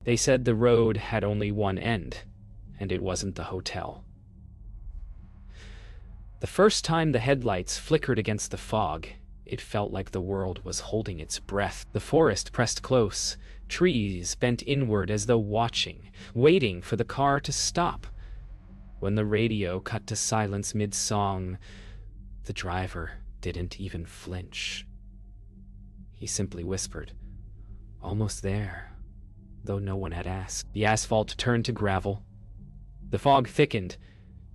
They said the road had only one end, and it wasn't the hotel. The first time the headlights flickered against the fog, it felt like the world was holding its breath. The forest pressed close, trees bent inward as though watching, waiting for the car to stop. When the radio cut to silence mid-song, the driver didn't even flinch. He simply whispered, "Almost there," though no one had asked. The asphalt turned to gravel. The fog thickened,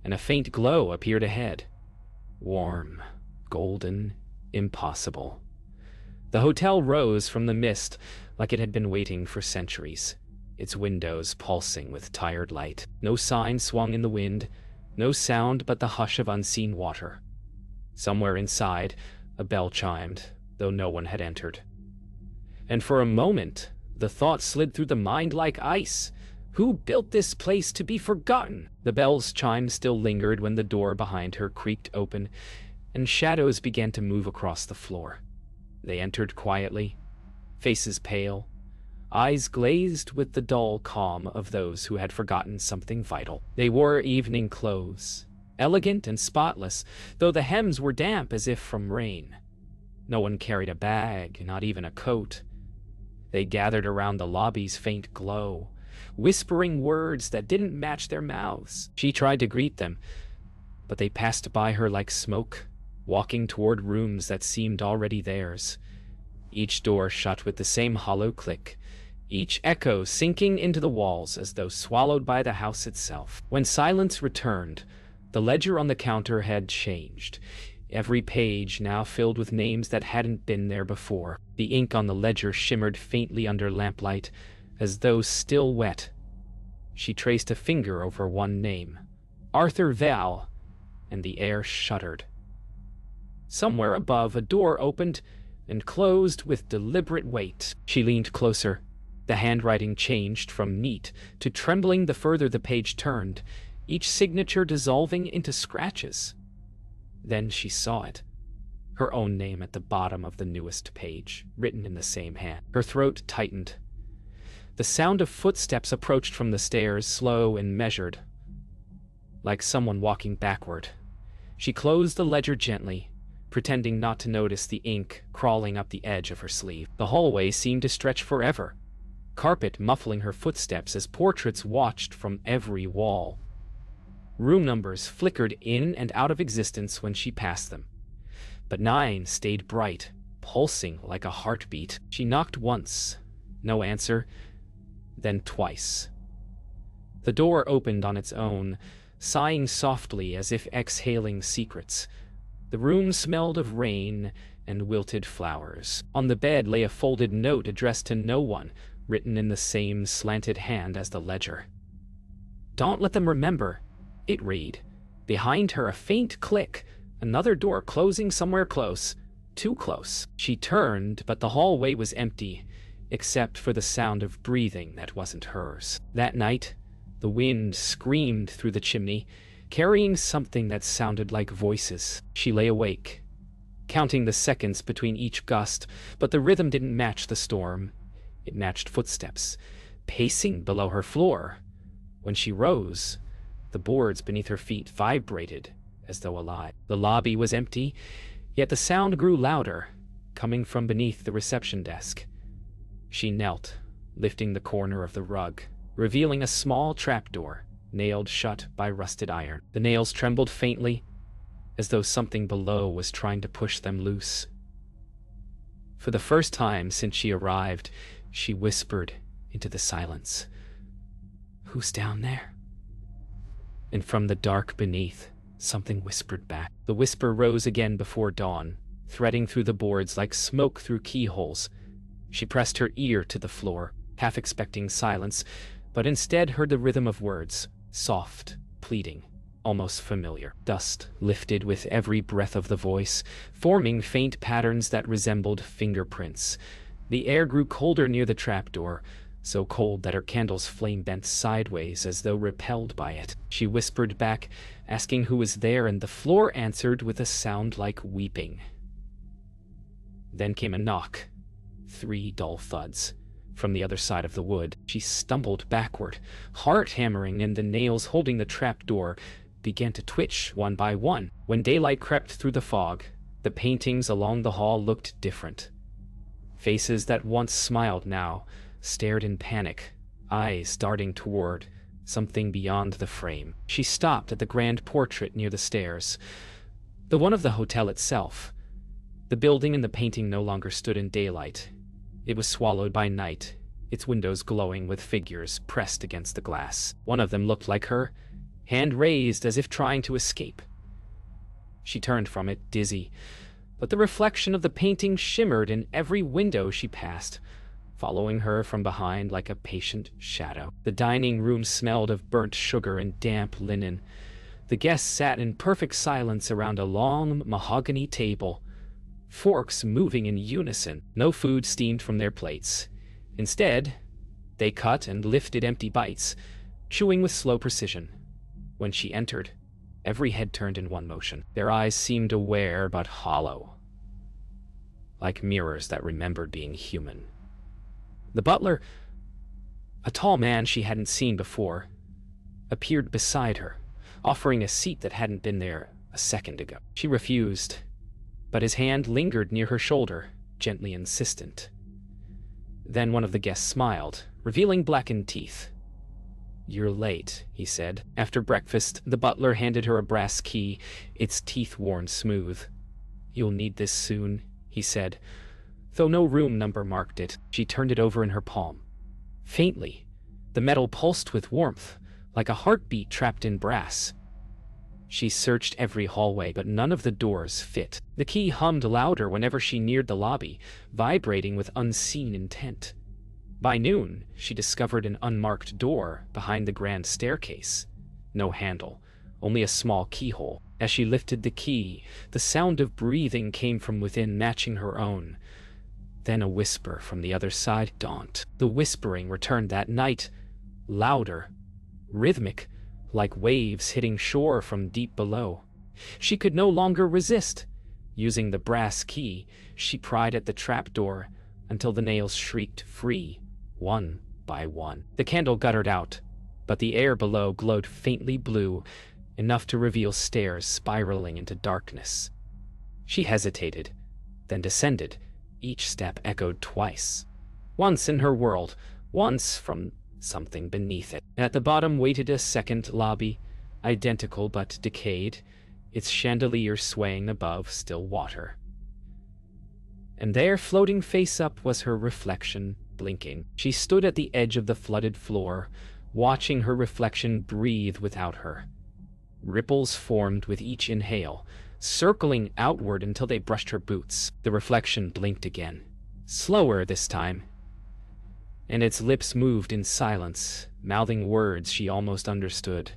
and a faint glow appeared ahead. Warm, golden, impossible. The hotel rose from the mist like it had been waiting for centuries, its windows pulsing with tired light. No sign swung in the wind, no sound but the hush of unseen water. Somewhere inside, a bell chimed, though no one had entered. And for a moment, the thought slid through the mind like ice. Who built this place to be forgotten? The bell's chime still lingered when the door behind her creaked open, and shadows began to move across the floor. They entered quietly, faces pale, eyes glazed with the dull calm of those who had forgotten something vital. They wore evening clothes, elegant and spotless, though the hems were damp as if from rain. No one carried a bag, not even a coat. They gathered around the lobby's faint glow, whispering words that didn't match their mouths. She tried to greet them, but they passed by her like smoke, walking toward rooms that seemed already theirs. Each door shut with the same hollow click, each echo sinking into the walls as though swallowed by the house itself. When silence returned, the ledger on the counter had changed, every page now filled with names that hadn't been there before. The ink on the ledger shimmered faintly under lamplight, as though still wet. She traced a finger over one name, Arthur Val, and the air shuddered. Somewhere above, a door opened and closed with deliberate weight. She leaned closer. The handwriting changed from neat to trembling the further the page turned, each signature dissolving into scratches. Then she saw it. Her own name at the bottom of the newest page, written in the same hand. Her throat tightened. The sound of footsteps approached from the stairs, slow and measured, like someone walking backward. She closed the ledger gently, pretending not to notice the ink crawling up the edge of her sleeve. The hallway seemed to stretch forever, carpet muffling her footsteps as portraits watched from every wall. Room numbers flickered in and out of existence when she passed them, but 9 stayed bright, pulsing like a heartbeat. She knocked once, no answer, then twice. The door opened on its own, sighing softly as if exhaling secrets. The room smelled of rain and wilted flowers. On the bed lay a folded note addressed to no one, written in the same slanted hand as the ledger. "Don't let them remember," it read. Behind her, a faint click, another door closing somewhere close, too close. She turned, but the hallway was empty, except for the sound of breathing that wasn't hers. That night, the wind screamed through the chimney, carrying something that sounded like voices. She lay awake, counting the seconds between each gust, but the rhythm didn't match the storm. It matched footsteps, pacing below her floor. When she rose, the boards beneath her feet vibrated as though alive. The lobby was empty, yet the sound grew louder, coming from beneath the reception desk. She knelt, lifting the corner of the rug, revealing a small trapdoor, nailed shut by rusted iron. The nails trembled faintly, as though something below was trying to push them loose. For the first time since she arrived, she whispered into the silence, "Who's down there?" And from the dark beneath, something whispered back. The whisper rose again before dawn, threading through the boards like smoke through keyholes. She pressed her ear to the floor, half expecting silence, but instead heard the rhythm of words, soft, pleading, almost familiar. Dust lifted with every breath of the voice, forming faint patterns that resembled fingerprints. The air grew colder near the trapdoor, so cold that her candle's flame bent sideways as though repelled by it. She whispered back, asking who was there, and the floor answered with a sound like weeping. Then came a knock. 3 dull thuds, from the other side of the wood. She stumbled backward, heart hammering, and the nails holding the trapdoor began to twitch one by one. When daylight crept through the fog, the paintings along the hall looked different. Faces that once smiled now stared in panic, eyes darting toward something beyond the frame. She stopped at the grand portrait near the stairs, the one of the hotel itself. The building and the painting no longer stood in daylight. It was swallowed by night, its windows glowing with figures pressed against the glass. One of them looked like her, hand raised as if trying to escape. She turned from it, dizzy, but the reflection of the painting shimmered in every window she passed, following her from behind like a patient shadow. The dining room smelled of burnt sugar and damp linen. The guests sat in perfect silence around a long mahogany table, forks moving in unison. No food steamed from their plates. Instead, they cut and lifted empty bites, chewing with slow precision. When she entered, every head turned in one motion. Their eyes seemed aware but hollow, like mirrors that remembered being human. The butler, a tall man she hadn't seen before, appeared beside her, offering a seat that hadn't been there a second ago. She refused, but his hand lingered near her shoulder, gently insistent. Then one of the guests smiled, revealing blackened teeth. "You're late," he said. After breakfast, the butler handed her a brass key, its teeth worn smooth. "You'll need this soon," he said, though no room number marked it. She turned it over in her palm. Faintly, the metal pulsed with warmth, like a heartbeat trapped in brass. She searched every hallway, but none of the doors fit. The key hummed louder whenever she neared the lobby, vibrating with unseen intent. By noon, she discovered an unmarked door behind the grand staircase. No handle, only a small keyhole. As she lifted the key, the sound of breathing came from within, matching her own. Then a whisper from the other side. "Don't." The whispering returned that night, louder, rhythmic, like waves hitting shore from deep below. She could no longer resist. Using the brass key, she pried at the trapdoor until the nails shrieked free, one by one. The candle guttered out, but the air below glowed faintly blue, enough to reveal stairs spiraling into darkness. She hesitated, then descended. Each step echoed twice. Once in her world, once from something beneath it. At the bottom waited a second lobby, identical but decayed, its chandelier swaying above still water. And there, floating face up, was her reflection, blinking. She stood at the edge of the flooded floor, watching her reflection breathe without her. Ripples formed with each inhale, circling outward until they brushed her boots. The reflection blinked again, slower this time, and its lips moved in silence, mouthing words she almost understood.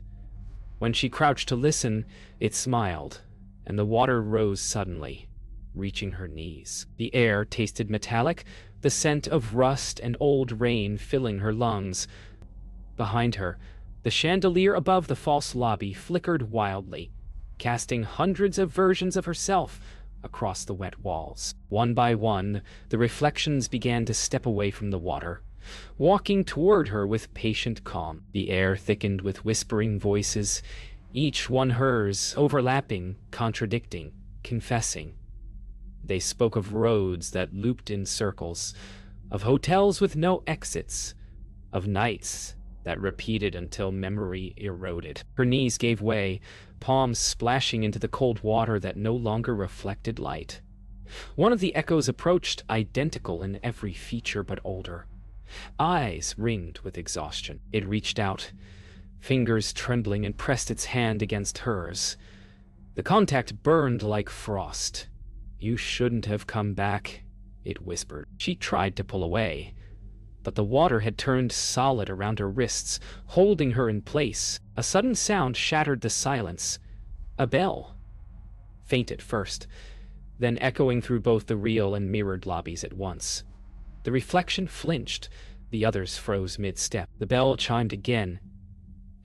When she crouched to listen, it smiled, and the water rose suddenly, reaching her knees. The air tasted metallic, the scent of rust and old rain filling her lungs. Behind her, the chandelier above the false lobby flickered wildly, casting hundreds of versions of herself across the wet walls. One by one, the reflections began to step away from the water, walking toward her with patient calm. The air thickened with whispering voices, each one hers, overlapping, contradicting, confessing. They spoke of roads that looped in circles, of hotels with no exits, of nights that repeated until memory eroded. Her knees gave way, palms splashing into the cold water that no longer reflected light. One of the echoes approached, identical in every feature but older. Eyes ringed with exhaustion. It reached out, fingers trembling, and pressed its hand against hers. The contact burned like frost. "You shouldn't have come back," it whispered. She tried to pull away, but the water had turned solid around her wrists, holding her in place. A sudden sound shattered the silence. A bell. Faint at first, then echoing through both the real and mirrored lobbies at once. The reflection flinched, the others froze mid-step. The bell chimed again,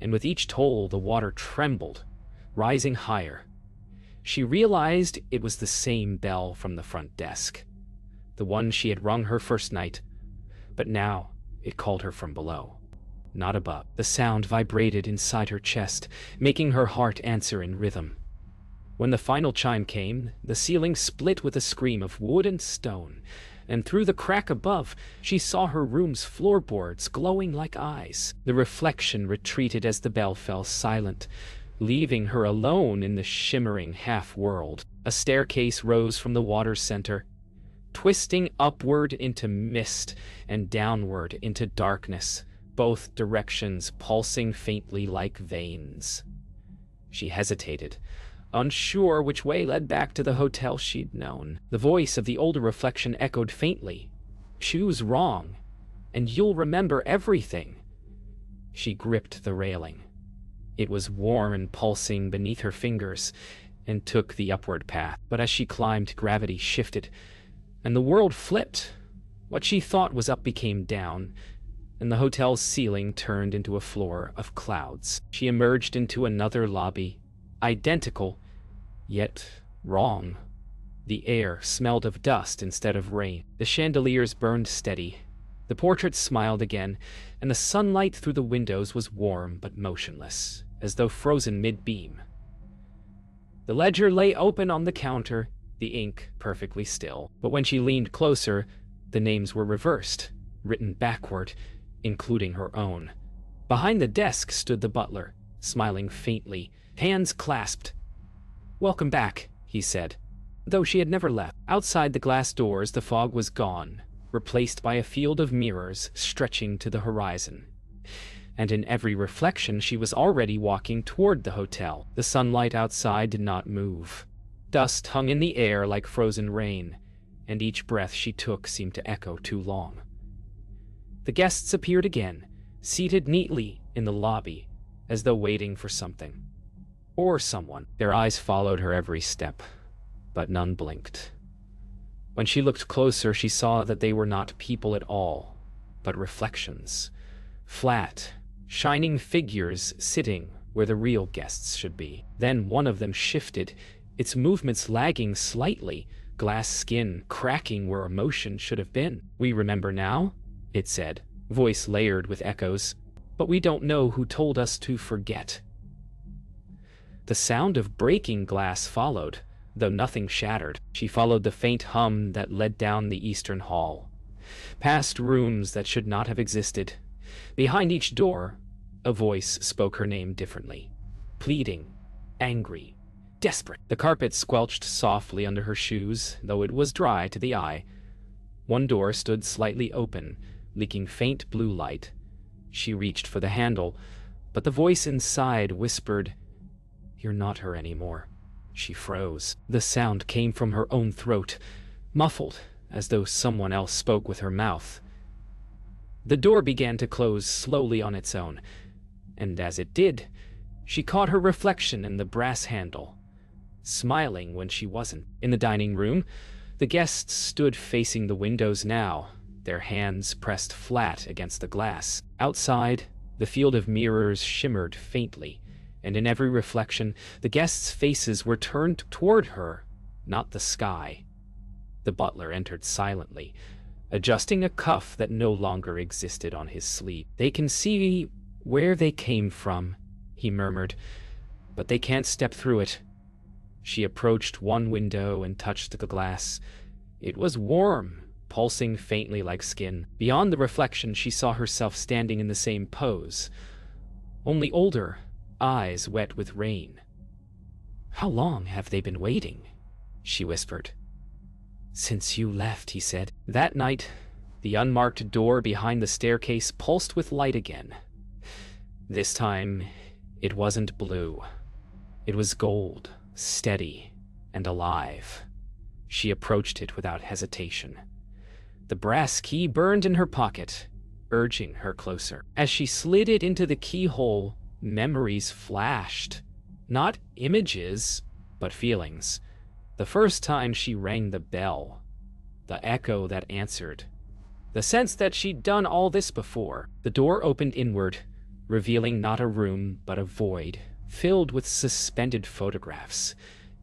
and with each toll the water trembled, rising higher. She realized it was the same bell from the front desk, the one she had rung her first night, But now it called her from below, not above. The sound vibrated inside her chest, making her heart answer in rhythm. When the final chime came, the ceiling split with a scream of wood and stone, and through the crack above, she saw her room's floorboards glowing like eyes. The reflection retreated as the bell fell silent, leaving her alone in the shimmering half-world. A staircase rose from the water's center, twisting upward into mist and downward into darkness, both directions pulsing faintly like veins. She hesitated, unsure which way led back to the hotel she'd known. The voice of the older reflection echoed faintly. "Choose wrong, and you'll remember everything." She gripped the railing. It was warm and pulsing beneath her fingers, and took the upward path. But as she climbed, gravity shifted, and the world flipped. What she thought was up became down, and the hotel's ceiling turned into a floor of clouds. She emerged into another lobby, identical, yet wrong. The air smelled of dust instead of rain. The chandeliers burned steady. The portraits smiled again, and the sunlight through the windows was warm but motionless, as though frozen mid-beam. The ledger lay open on the counter, the ink perfectly still. But when she leaned closer, the names were reversed, written backward, including her own. Behind the desk stood the butler, smiling faintly, hands clasped. "Welcome back," he said, though she had never left. Outside the glass doors, the fog was gone, replaced by a field of mirrors stretching to the horizon. And in every reflection she was already walking toward the hotel. The sunlight outside did not move. Dust hung in the air like frozen rain, and each breath she took seemed to echo too long. The guests appeared again, seated neatly in the lobby, as though waiting for something. Or someone. Their eyes followed her every step, but none blinked. When she looked closer, she saw that they were not people at all, but reflections. Flat, shining figures sitting where the real guests should be. Then one of them shifted, its movements lagging slightly, glass skin cracking where emotion should have been. "We remember now," it said, voice layered with echoes, "but we don't know who told us to forget." The sound of breaking glass followed, though nothing shattered. She followed the faint hum that led down the eastern hall, past rooms that should not have existed. Behind each door, a voice spoke her name differently, pleading, angry, desperate. The carpet squelched softly under her shoes, though it was dry to the eye. One door stood slightly open, leaking faint blue light. She reached for the handle, but the voice inside whispered, "You're not her anymore." She froze. The sound came from her own throat, muffled, as though someone else spoke with her mouth. The door began to close slowly on its own, and as it did, she caught her reflection in the brass handle, smiling when she wasn't. In the dining room, the guests stood facing the windows now, their hands pressed flat against the glass. Outside, the field of mirrors shimmered faintly, and in every reflection, the guests' faces were turned toward her, not the sky. The butler entered silently, adjusting a cuff that no longer existed on his sleeve. "They can see where they came from," he murmured, "but they can't step through it." She approached one window and touched the glass. It was warm, pulsing faintly like skin. Beyond the reflection, she saw herself standing in the same pose, only older, eyes wet with rain. "How long have they been waiting?" she whispered. "Since you left," he said. That night, the unmarked door behind the staircase pulsed with light again. This time, it wasn't blue. It was gold, steady, and alive. She approached it without hesitation. The brass key burned in her pocket, urging her closer. As she slid it into the keyhole, memories flashed. Not images, but feelings. The first time she rang the bell, the echo that answered, the sense that she'd done all this before. The door opened inward, revealing not a room but a void, filled with suspended photographs,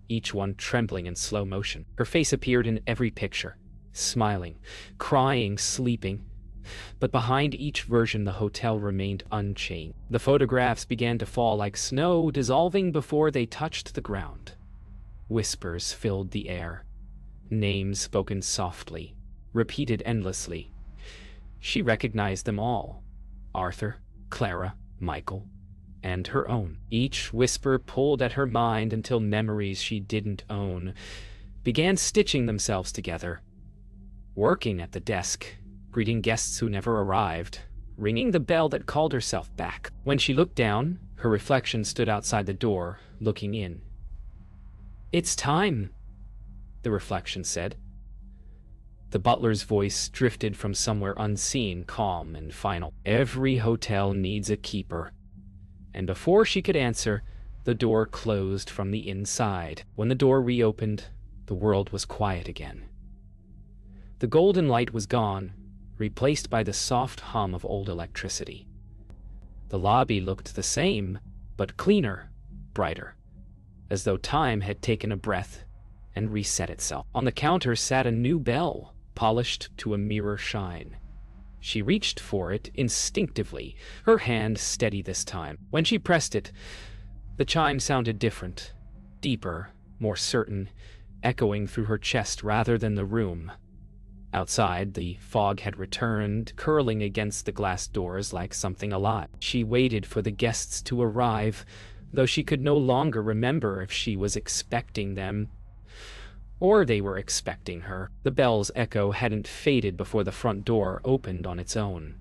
each one trembling in slow motion. Her face appeared in every picture, smiling, crying, sleeping, But behind each version, the hotel remained unchanged. The photographs began to fall like snow, dissolving before they touched the ground. Whispers filled the air. Names spoken softly, repeated endlessly. She recognized them all. Arthur, Clara, Michael, and her own. Each whisper pulled at her mind until memories she didn't own began stitching themselves together. Working at the desk, greeting guests who never arrived, ringing the bell that called herself back. When she looked down, her reflection stood outside the door, looking in. "It's time," the reflection said. The butler's voice drifted from somewhere unseen, calm and final. "Every hotel needs a keeper." And before she could answer, the door closed from the inside. When the door reopened, the world was quiet again. The golden light was gone, replaced by the soft hum of old electricity. The lobby looked the same, but cleaner, brighter, as though time had taken a breath and reset itself. On the counter sat a new bell, polished to a mirror shine. She reached for it instinctively, her hand steady this time. When she pressed it, the chime sounded different, deeper, more certain, echoing through her chest rather than the room. Outside, the fog had returned, curling against the glass doors like something alive. She waited for the guests to arrive, though she could no longer remember if she was expecting them, or they were expecting her. The bell's echo hadn't faded before the front door opened on its own.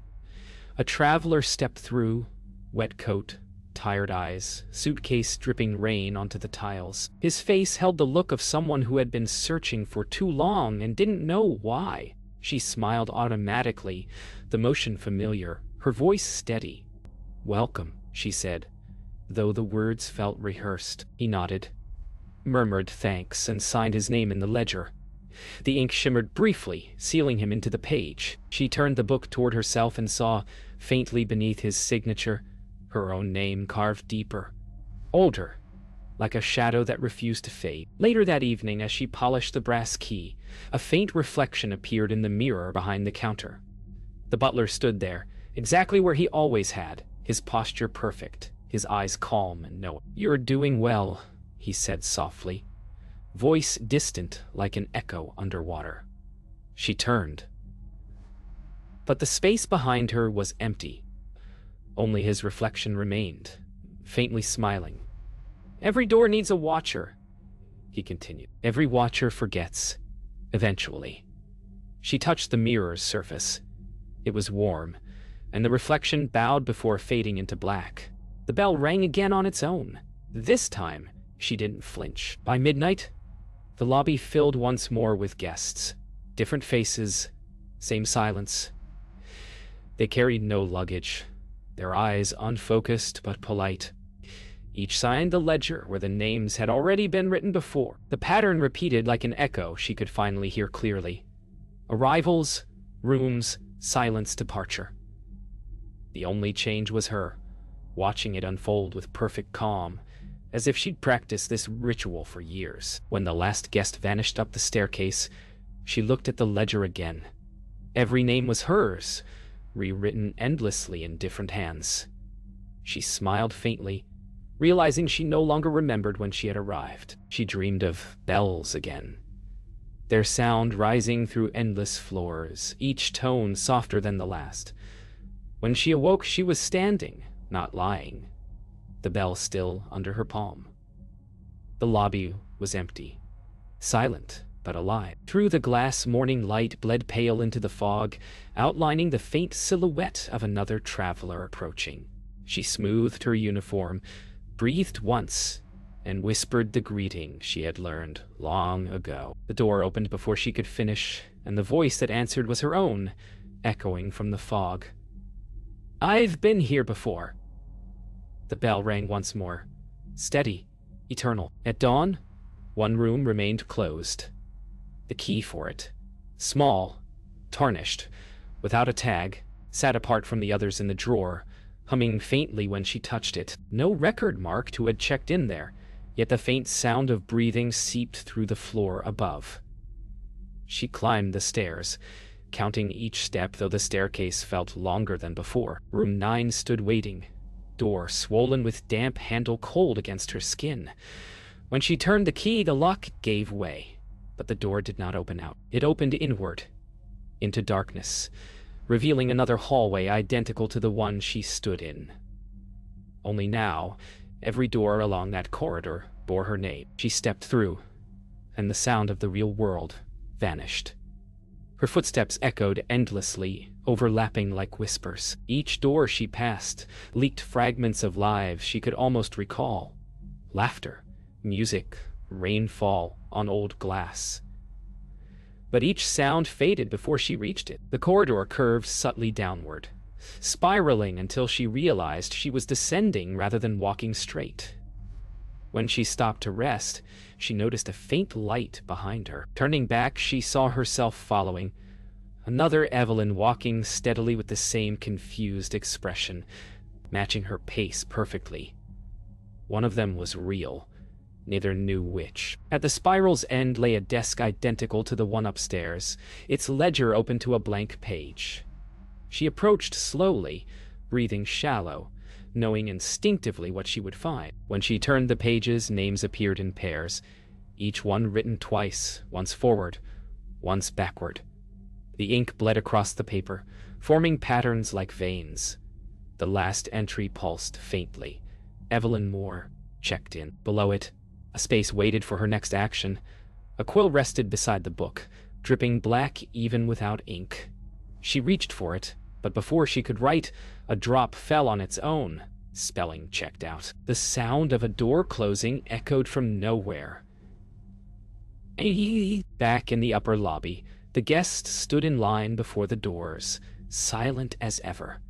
A traveler stepped through, wet coat, tired eyes, suitcase dripping rain onto the tiles. His face held the look of someone who had been searching for too long and didn't know why. She smiled automatically, the motion familiar, her voice steady. "Welcome," she said, though the words felt rehearsed. He nodded, murmured thanks, and signed his name in the ledger. The ink shimmered briefly, sealing him into the page. She turned the book toward herself and saw, faintly beneath his signature, her own name carved deeper, older, like a shadow that refused to fade. Later that evening, as she polished the brass key, a faint reflection appeared in the mirror behind the counter. The butler stood there, exactly where he always had, his posture perfect, his eyes calm and knowing. "You're doing well," he said softly, voice distant like an echo underwater. She turned. But the space behind her was empty. Only his reflection remained, faintly smiling. "Every door needs a watcher," he continued. "Every watcher forgets, eventually." She touched the mirror's surface. It was warm, and the reflection bowed before fading into black. The bell rang again on its own. This time, she didn't flinch. By midnight, the lobby filled once more with guests. Different faces, same silence. They carried no luggage, their eyes unfocused but polite. Each signed the ledger where the names had already been written before. The pattern repeated like an echo she could finally hear clearly. Arrivals, rooms, silence, departure. The only change was her, watching it unfold with perfect calm, as if she'd practiced this ritual for years. When the last guest vanished up the staircase, she looked at the ledger again. Every name was hers, rewritten endlessly in different hands. She smiled faintly, realizing she no longer remembered when she had arrived. She dreamed of bells again, their sound rising through endless floors, each tone softer than the last. When she awoke, she was standing, not lying, the bell still under her palm. The lobby was empty, silent but alive. Through the glass, morning light bled pale into the fog, outlining the faint silhouette of another traveler approaching. She smoothed her uniform, breathed once, and whispered the greeting she had learned long ago. The door opened before she could finish, and the voice that answered was her own, echoing from the fog. "I've been here before." The bell rang once more, steady, eternal. At dawn, one room remained closed. The key for it, small, tarnished, without a tag, sat apart from the others in the drawer, humming faintly when she touched it. No record marked who had checked in there, yet the faint sound of breathing seeped through the floor above. She climbed the stairs, counting each step, though the staircase felt longer than before. Room 9 stood waiting, door swollen with damp, handle cold against her skin. When she turned the key, the lock gave way, but the door did not open out. It opened inward, into darkness, revealing another hallway identical to the one she stood in. Only now, every door along that corridor bore her name. She stepped through, and the sound of the real world vanished. Her footsteps echoed endlessly, overlapping like whispers. Each door she passed leaked fragments of lives she could almost recall. Laughter, music, rainfall on old glass. But each sound faded before she reached it. The corridor curved subtly downward, spiraling until she realized she was descending rather than walking straight. When she stopped to rest, she noticed a faint light behind her. Turning back, she saw herself following. Another Evelyn walking steadily with the same confused expression, matching her pace perfectly. One of them was real. Neither knew which. At the spiral's end lay a desk identical to the one upstairs, its ledger open to a blank page. She approached slowly, breathing shallow, knowing instinctively what she would find. When she turned the pages, names appeared in pairs, each one written twice, once forward, once backward. The ink bled across the paper, forming patterns like veins. The last entry pulsed faintly. Evelyn Moore checked in. Below it, a space waited for her next action. A quill rested beside the book, dripping black even without ink. She reached for it, but before she could write, a drop fell on its own. Spelling checked out. The sound of a door closing echoed from nowhere. Back in the upper lobby, the guests stood in line before the doors, silent as ever.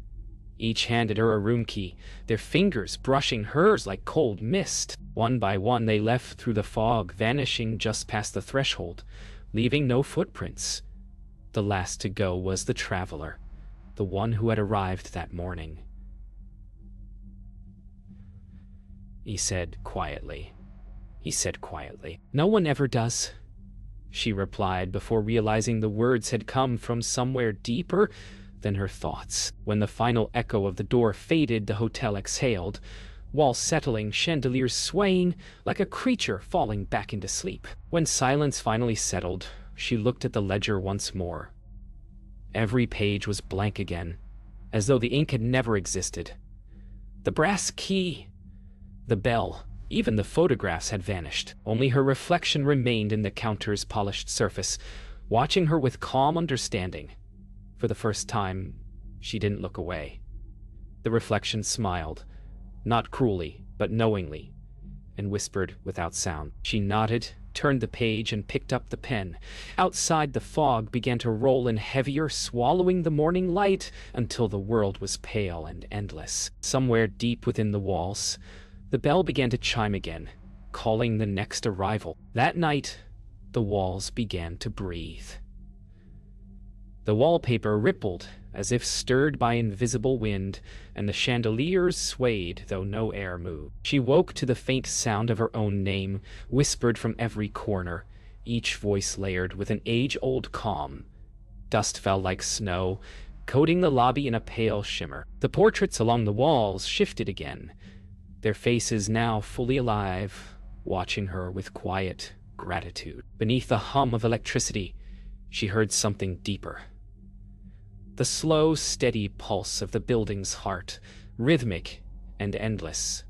Each handed her a room key, their fingers brushing hers like cold mist. One by one they left through the fog, vanishing just past the threshold, leaving no footprints. The last to go was the traveler, the one who had arrived that morning. He said quietly. "No one ever does," she replied before realizing the words had come from somewhere deeper than her thoughts. When the final echo of the door faded, the hotel exhaled, walls settling, chandeliers swaying like a creature falling back into sleep. When silence finally settled, she looked at the ledger once more. Every page was blank again, as though the ink had never existed. The brass key, the bell, even the photographs had vanished. Only her reflection remained in the counter's polished surface, watching her with calm understanding. For the first time, she didn't look away. The reflection smiled, not cruelly, but knowingly, and whispered without sound. She nodded, turned the page, and picked up the pen. Outside, the fog began to roll in heavier, swallowing the morning light until the world was pale and endless. Somewhere deep within the walls, the bell began to chime again, calling the next arrival. That night, the walls began to breathe. The wallpaper rippled as if stirred by invisible wind, and the chandeliers swayed, though no air moved. She woke to the faint sound of her own name, whispered from every corner, each voice layered with an age-old calm. Dust fell like snow, coating the lobby in a pale shimmer. The portraits along the walls shifted again, their faces now fully alive, watching her with quiet gratitude. Beneath the hum of electricity, she heard something deeper. The slow, steady pulse of the building's heart, rhythmic and endless.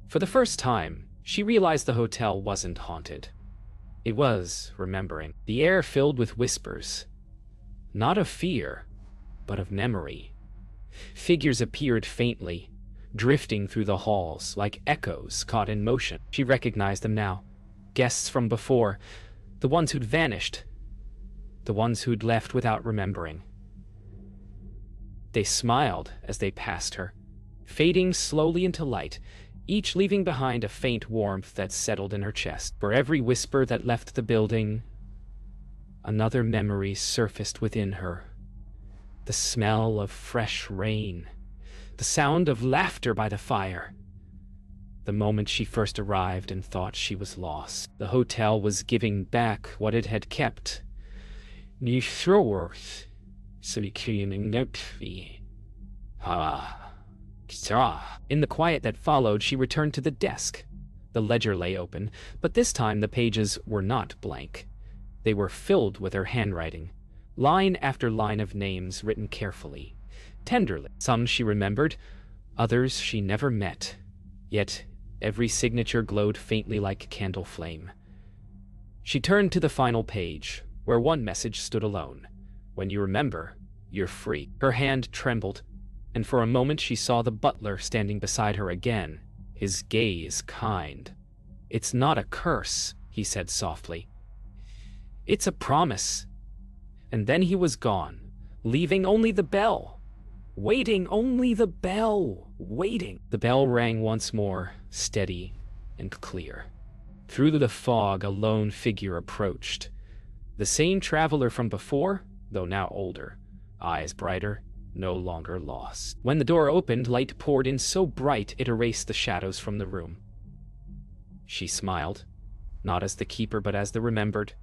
For the first time, she realized the hotel wasn't haunted. It was remembering. The air filled with whispers, not of fear, but of memory. Figures appeared faintly, drifting through the halls like echoes caught in motion. She recognized them now. Guests from before, the ones who'd vanished, the ones who'd left without remembering. They smiled as they passed her, fading slowly into light, each leaving behind a faint warmth that settled in her chest. For every whisper that left the building, another memory surfaced within her. The smell of fresh rain, the sound of laughter by the fire. The moment she first arrived and thought she was lost. The hotel was giving back what it had kept. Ni Shorworth, Silikian Ah. In the quiet that followed, she returned to the desk. The ledger lay open, but this time the pages were not blank. They were filled with her handwriting, line after line of names written carefully, tenderly. Some she remembered, others she never met. Yet every signature glowed faintly like candle flame. She turned to the final page, where one message stood alone. When you remember, you're free. Her hand trembled, and for a moment she saw the butler standing beside her again, his gaze kind. "It's not a curse," he said softly. "It's a promise." And then he was gone, leaving only the bell. Waiting, only the bell. Waiting. The bell rang once more, steady and clear. Through the fog, a lone figure approached. The same traveler from before, though now older, eyes brighter, no longer lost. When the door opened, light poured in so bright it erased the shadows from the room. She smiled, not as the keeper but as the remembered.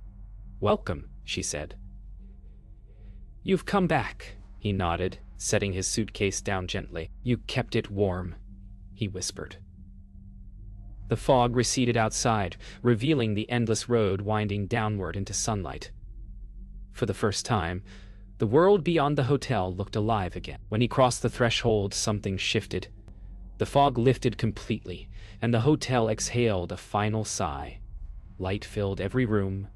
"Welcome," she said. "You've come back," he nodded, setting his suitcase down gently. "You kept it warm," he whispered. The fog receded outside, revealing the endless road winding downward into sunlight. For the first time, the world beyond the hotel looked alive again. When he crossed the threshold, something shifted. The fog lifted completely, and the hotel exhaled a final sigh. Light filled every room,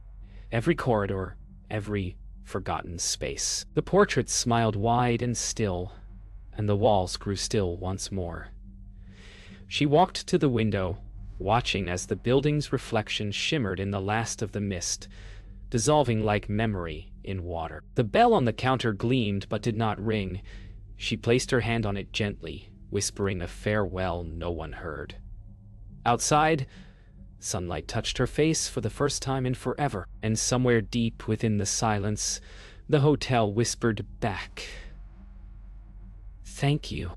every corridor, every forgotten space. The portraits smiled wide and still, and the walls grew still once more. She walked to the window, watching as the building's reflection shimmered in the last of the mist, dissolving like memory in water. The bell on the counter gleamed but did not ring. She placed her hand on it gently, whispering a farewell no one heard. Outside, sunlight touched her face for the first time in forever, and somewhere deep within the silence, the hotel whispered back, "Thank you."